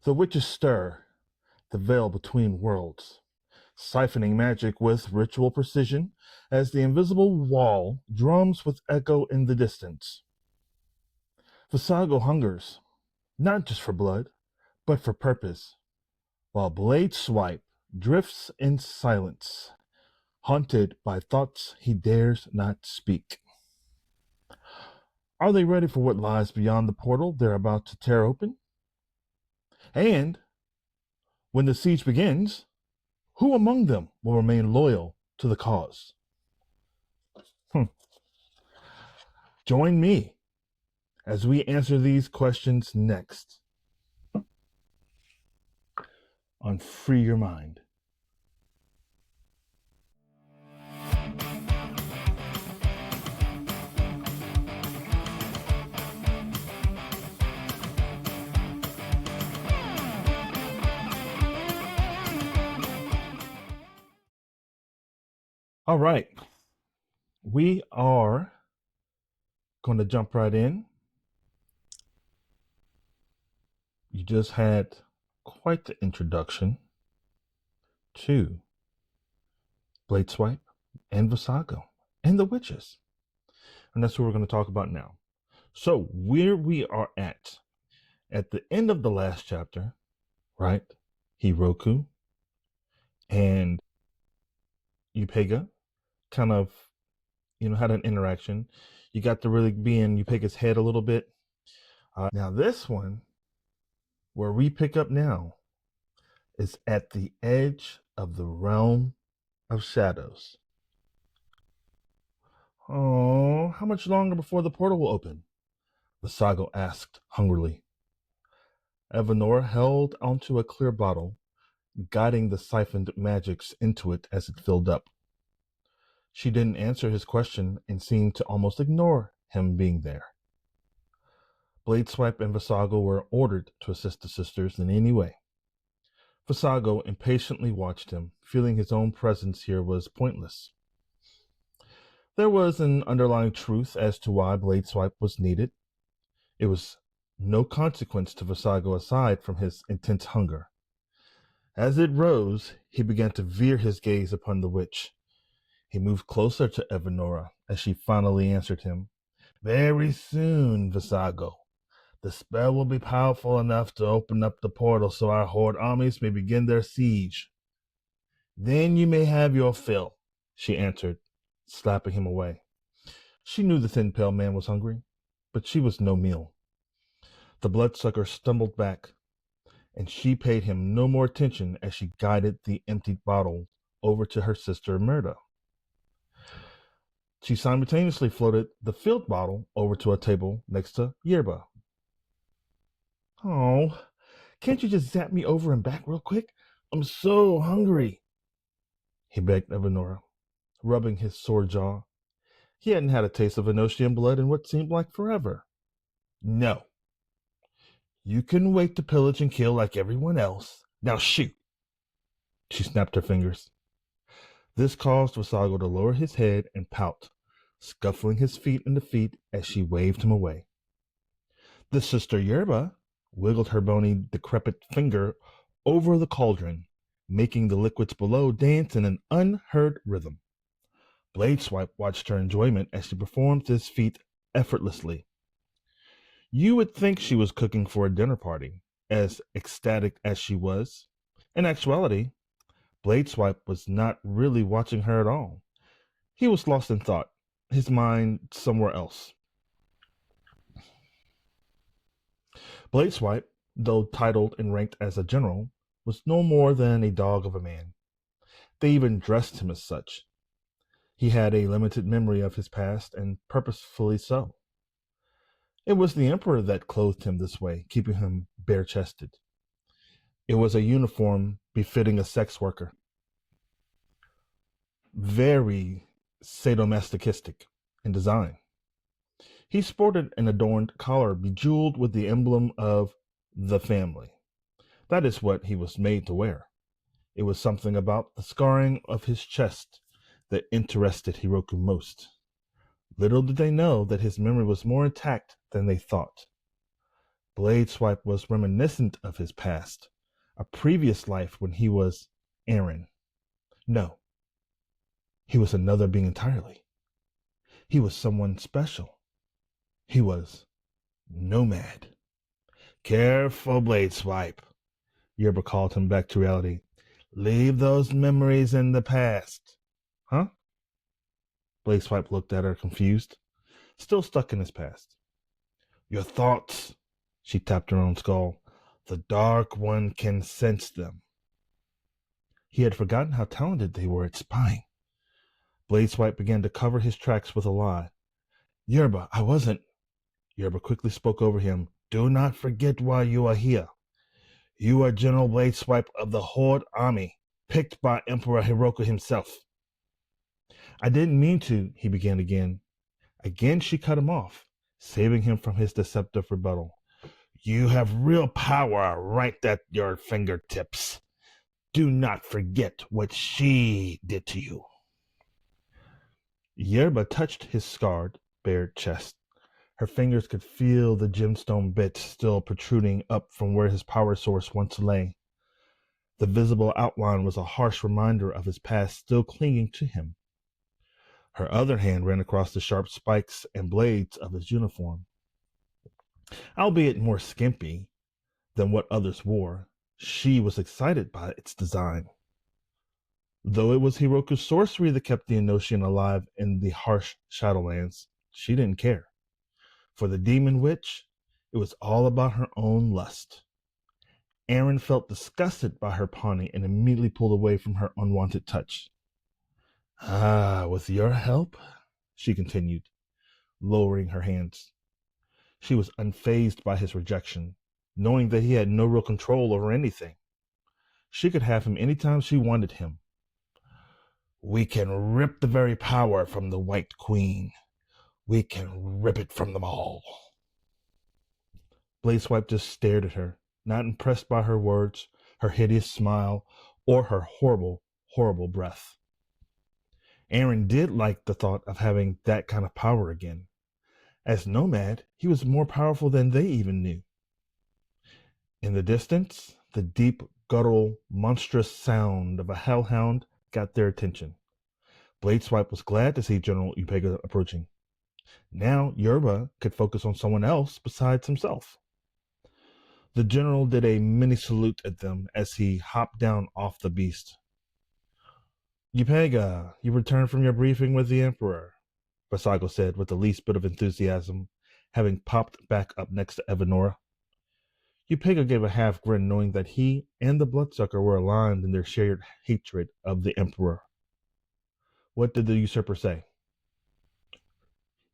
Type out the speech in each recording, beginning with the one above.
The witches stir the veil between worlds, siphoning magic with ritual precision as the invisible wall drums with echo in the distance. Vassago hungers, not just for blood, but for purpose, while Bladeswipe drifts in silence, haunted by thoughts he dares not speak. Are they ready for what lies beyond the portal they're about to tear open? And when the siege begins, who among them will remain loyal to the cause? Join me as we answer these questions next on Free Your Mind. All right. We are going to jump right in. You just had quite the introduction to Bladeswipe and Vassago and the witches. And that's what we're going to talk about now. So where we are at the end of the last chapter, right? Hiroku and Upega kind of, had an interaction. You got to really be in Upega's head a little bit. Now this one, where we pick up now, is at the edge of the realm of shadows. Oh, how much longer before the portal will open? Vassago asked hungrily. Evanora held onto a clear bottle, guiding the siphoned magics into it as it filled up. She didn't answer his question and seemed to almost ignore him being there. Bladeswipe and Vassago were ordered to assist the sisters in any way. Vassago impatiently watched him, feeling his own presence here was pointless. There was an underlying truth as to why Bladeswipe was needed. It was no consequence to Vassago aside from his intense hunger. As it rose, he began to veer his gaze upon the witch. He moved closer to Evanora as she finally answered him. Very soon, Vassago. The spell will be powerful enough to open up the portal so our horde armies may begin their siege. Then you may have your fill, she answered, slapping him away. She knew the thin pale man was hungry, but she was no meal. The bloodsucker stumbled back, and she paid him no more attention as she guided the emptied bottle over to her sister Myrta. She simultaneously floated the filled bottle over to a table next to Yerba. Oh, can't you just zap me over and back real quick? I'm so hungry, he begged Evanora, rubbing his sore jaw. He hadn't had a taste of Venetian blood in what seemed like forever. No. You can wait to pillage and kill like everyone else. Now shoot. She snapped her fingers. This caused Vassago to lower his head and pout, scuffling his feet in defeat as she waved him away. The sister Yerba wiggled her bony, decrepit finger over the cauldron, making the liquids below dance in an unheard rhythm. Bladeswipe watched her enjoyment as she performed this feat effortlessly. You would think she was cooking for a dinner party, as ecstatic as she was. In actuality, Bladeswipe was not really watching her at all. He was lost in thought, his mind somewhere else. Bladeswipe, though titled and ranked as a general, was no more than a dog of a man. They even dressed him as such. He had a limited memory of his past, and purposefully so. It was the Emperor that clothed him this way, keeping him bare-chested. It was a uniform befitting a sex worker. Very sadomasochistic in design. He sported an adorned collar bejeweled with the emblem of the family. That is what he was made to wear. It was something about the scarring of his chest that interested Hiroku most. Little did they know that his memory was more intact than they thought. Bladeswipe was reminiscent of his past, a previous life when he was Aaron. No, he was another being entirely. He was someone special. He was Nomad. Careful, Bladeswipe. Yerba called him back to reality. Leave those memories in the past. Huh? Bladeswipe looked at her confused, still stuck in his past. Your thoughts, she tapped her own skull. The Dark One can sense them. He had forgotten how talented they were at spying. Bladeswipe began to cover his tracks with a lie. Yerba, I wasn't. Yerba quickly spoke over him. Do not forget why you are here. You are General Bladeswipe of the Horde Army, picked by Emperor Hiroko himself. I didn't mean to, he began again. Again she cut him off, saving him from his deceptive rebuttal. You have real power right at your fingertips. Do not forget what she did to you. Yerba touched his scarred, bared chest. Her fingers could feel the gemstone bits still protruding up from where his power source once lay. The visible outline was a harsh reminder of his past still clinging to him. Her other hand ran across the sharp spikes and blades of his uniform. Albeit more skimpy than what others wore, she was excited by its design. Though it was Hiroku's sorcery that kept the Enochian alive in the harsh Shadowlands, she didn't care. For the demon witch, it was all about her own lust. Aaron felt disgusted by her pawning and immediately pulled away from her unwanted touch. With your help, she continued, lowering her hands. She was unfazed by his rejection, knowing that he had no real control over anything. She could have him anytime she wanted him. We can rip the very power from the White Queen. We can rip it from them all. Bladeswipe just stared at her, not impressed by her words, her hideous smile, or her horrible, horrible breath. Aaron did like the thought of having that kind of power again. As Nomad, he was more powerful than they even knew. In the distance, the deep, guttural, monstrous sound of a hellhound got their attention. Bladeswipe was glad to see General Upega approaching. Now Yerba could focus on someone else besides himself. The general did a mini salute at them as he hopped down off the beast. Upega, you returned from your briefing with the Emperor, Vassago said with the least bit of enthusiasm, having popped back up next to Evanora. Upega gave a half grin, knowing that he and the bloodsucker were aligned in their shared hatred of the Emperor. What did the usurper say?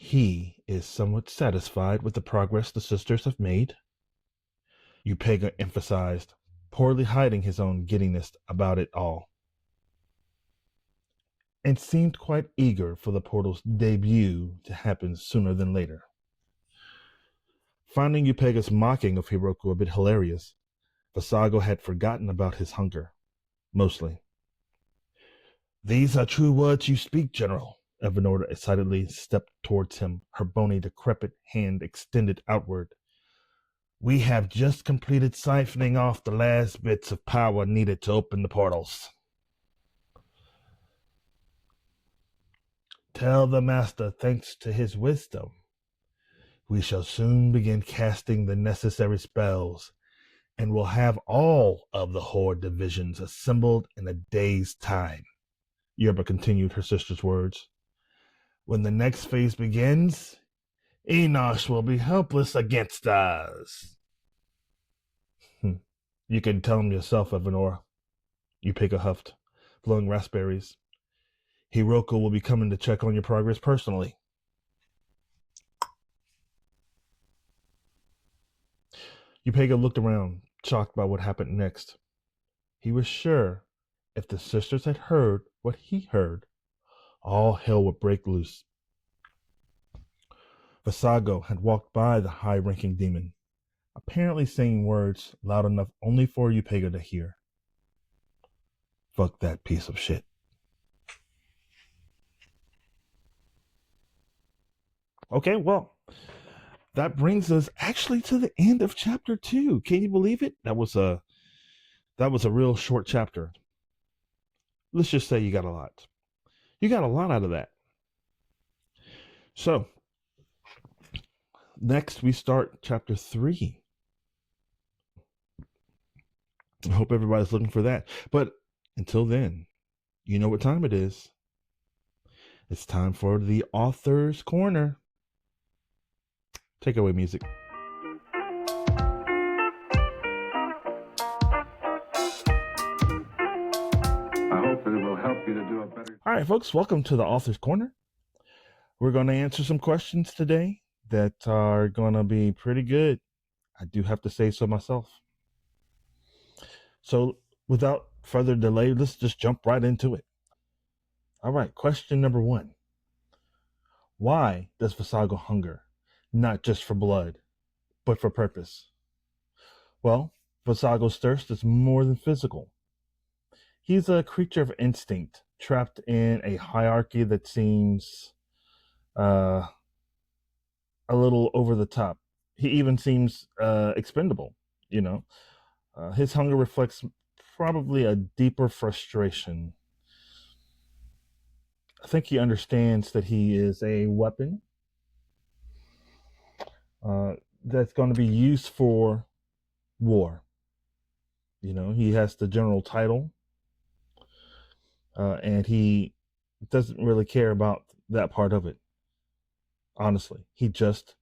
He is somewhat satisfied with the progress the sisters have made, Upega emphasized, poorly hiding his own giddiness about it all, and seemed quite eager for the portal's debut to happen sooner than later. Finding Upega's mocking of Hiroku a bit hilarious, Vassago had forgotten about his hunger, mostly. These are true words you speak, General. Evanora excitedly stepped towards him, her bony, decrepit hand extended outward. We have just completed siphoning off the last bits of power needed to open the portals. Tell the Master, thanks to his wisdom, we shall soon begin casting the necessary spells, and will have all of the Horde divisions assembled in a day's time. Yerba continued her sister's words. When the next phase begins, Enosh will be helpless against us. You can tell him yourself, Evanora. Upega huffed, blowing raspberries. Hiroko will be coming to check on your progress personally. Upega looked around, shocked by what happened next. He was sure if the sisters had heard what he heard, all hell would break loose. Vassago had walked by the high-ranking demon, apparently saying words loud enough only for Upega to hear. Fuck that piece of shit. Okay, well, that brings us actually to the end of chapter 2. Can you believe it? That was a real short chapter. Let's just say you got a lot. You got a lot out of that. So, next we start chapter 3. I hope everybody's looking for that. But until then, you know what time it is. It's time for the Author's Corner. Take away music. All right, folks, welcome to the Author's Corner. We're going to answer some questions today that are going to be pretty good. I do have to say so myself. So without further delay, let's just jump right into it. All right, question number 1. Why does Vassago hunger? Not just for blood, but for purpose. Well, Vassago's thirst is more than physical. He's a creature of instinct, trapped in a hierarchy that seems a little over the top. He even seems expendable, you know. His hunger reflects probably a deeper frustration. I think he understands that he is a weapon that's going to be used for war. You know, he has the general title, and he doesn't really care about that part of it. Honestly, he just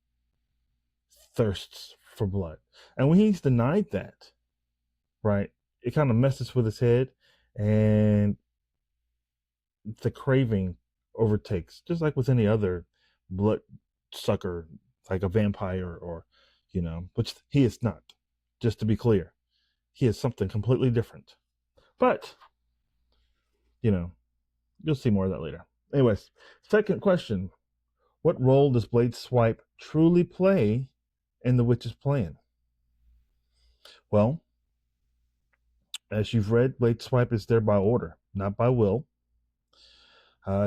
thirsts for blood. And when he's denied that, right, it kind of messes with his head, and the craving overtakes, just like with any other blood sucker, like a vampire or, you know, which he is not. Just to be clear, he is something completely different. But, you know, you'll see more of that later. Anyways, second question. What role does Bladeswipe truly play in the witch's plan? Well, as you've read, Bladeswipe is there by order, not by will.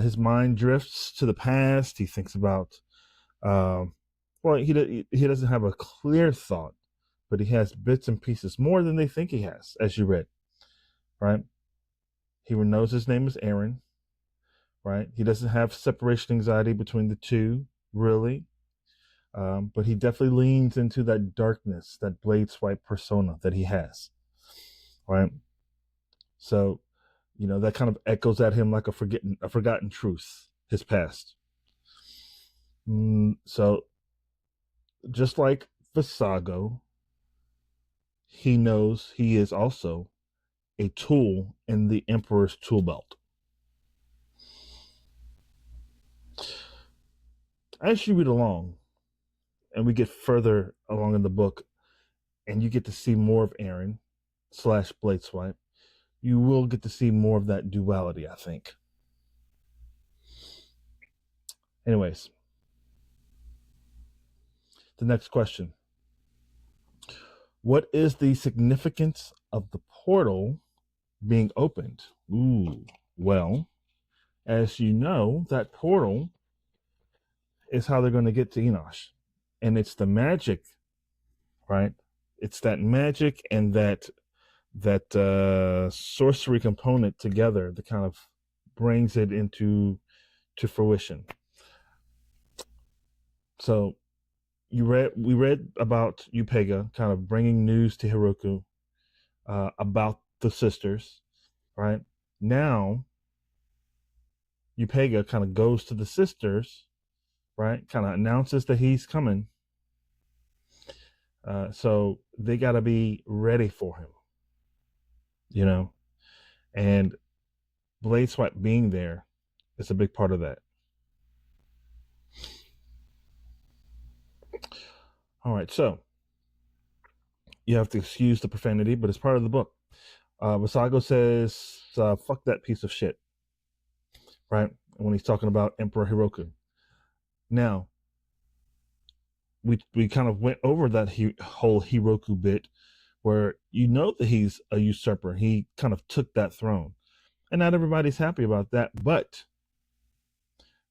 His mind drifts to the past. He thinks about, he doesn't have a clear thought, but he has bits and pieces, more than they think he has, as you read, right? He knows his name is Aaron, right? He doesn't have separation anxiety between the two, really. But he definitely leans into that darkness, that Bladeswipe persona that he has, right? So, you know, that kind of echoes at him like a forgotten truth, his past. So, just like Vassago, he knows he is also a tool in the Emperor's tool belt. As you read along, and we get further along in the book, and you get to see more of Aaron / Bladeswipe, you will get to see more of that duality, I think. Anyways, the next question. What is the significance of the portal being opened? Well, as you know, that portal is how they're going to get to Enosh. And it's the magic, right? It's that magic and that sorcery component together that kind of brings it into fruition. So we read about Upega kind of bringing news to Hiroku about the sisters, right? Now Upega kind of goes to the sisters, right? Kind of announces that he's coming. So they got to be ready for him, you know, and Bladeswipe being there is a big part of that. All right, so you have to excuse the profanity, but it's part of the book. Vassago says, fuck that piece of shit, right? When he's talking about Emperor Hiroku. Now, we kind of went over that whole Hiroku bit where you know that he's a usurper. He kind of took that throne. And not everybody's happy about that, but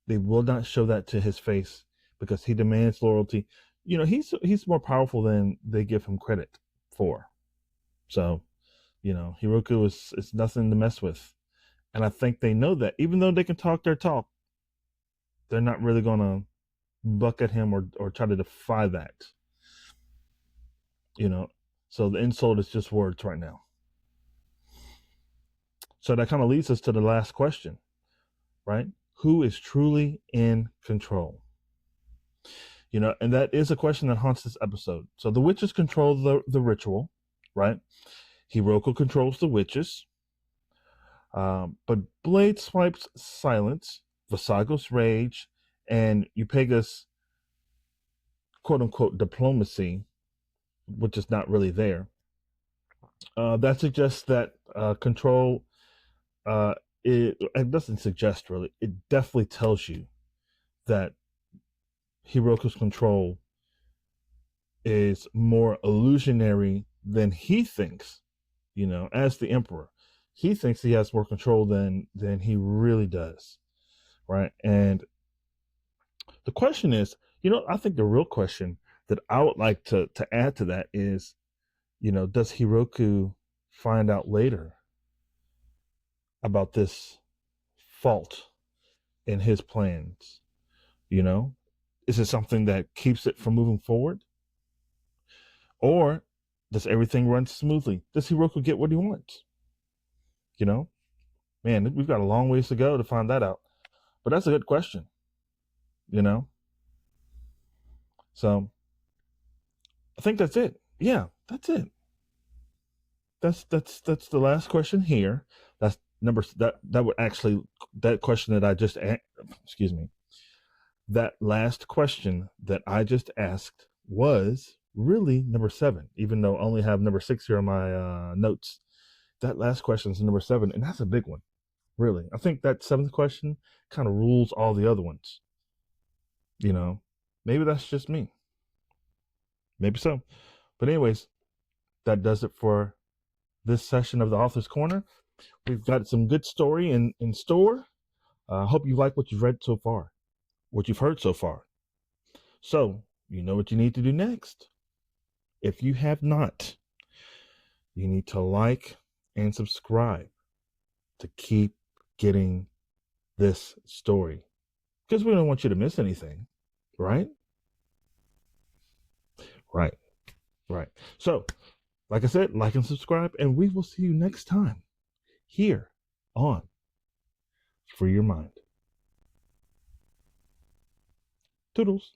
they will not show that to his face because he demands loyalty. he's more powerful than they give him credit for. So, Hiroku is nothing to mess with. And I think they know that. Even though they can talk their talk, they're not really going to buck at him or try to defy that. So the insult is just words right now. So that kind of leads us to the last question, right? Who is truly in control? And that is a question that haunts this episode. So the witches control the ritual, right? Hiroko controls the witches. But Bladeswipe's silence, Vassago's rage, and Upega's quote-unquote diplomacy, which is not really there, that suggests that control, it doesn't suggest really, it definitely tells you that Hiroko's control is more illusionary than he thinks, as the emperor. He thinks he has more control than he really does, right? And the question is, I think the real question that I would like to add to that is, does Hiroku find out later about this fault in his plans? Is it something that keeps it from moving forward? Or does everything run smoothly? Does Hiroku get what he wants? Man, we've got a long ways to go to find that out. But that's a good question. So I think that's it. Yeah, that's it. That's the last question here. That's that would actually, that question that I just excuse me. That last question that I just asked was really number 7, even though I only have number 6 here on my notes. That last question is number 7, and that's a big one, really. I think that 7th question kind of rules all the other ones. Maybe that's just me. Maybe so. But anyways, that does it for this session of the Author's Corner. We've got some good story in store. I hope you like what you've read so far, what you've heard so far. So, you know what you need to do next. If you have not, you need to like and subscribe to keep getting this story, because we don't want you to miss anything, right? Right. So, like I said, like and subscribe, and we will see you next time here on Free Your Mind. Toodles.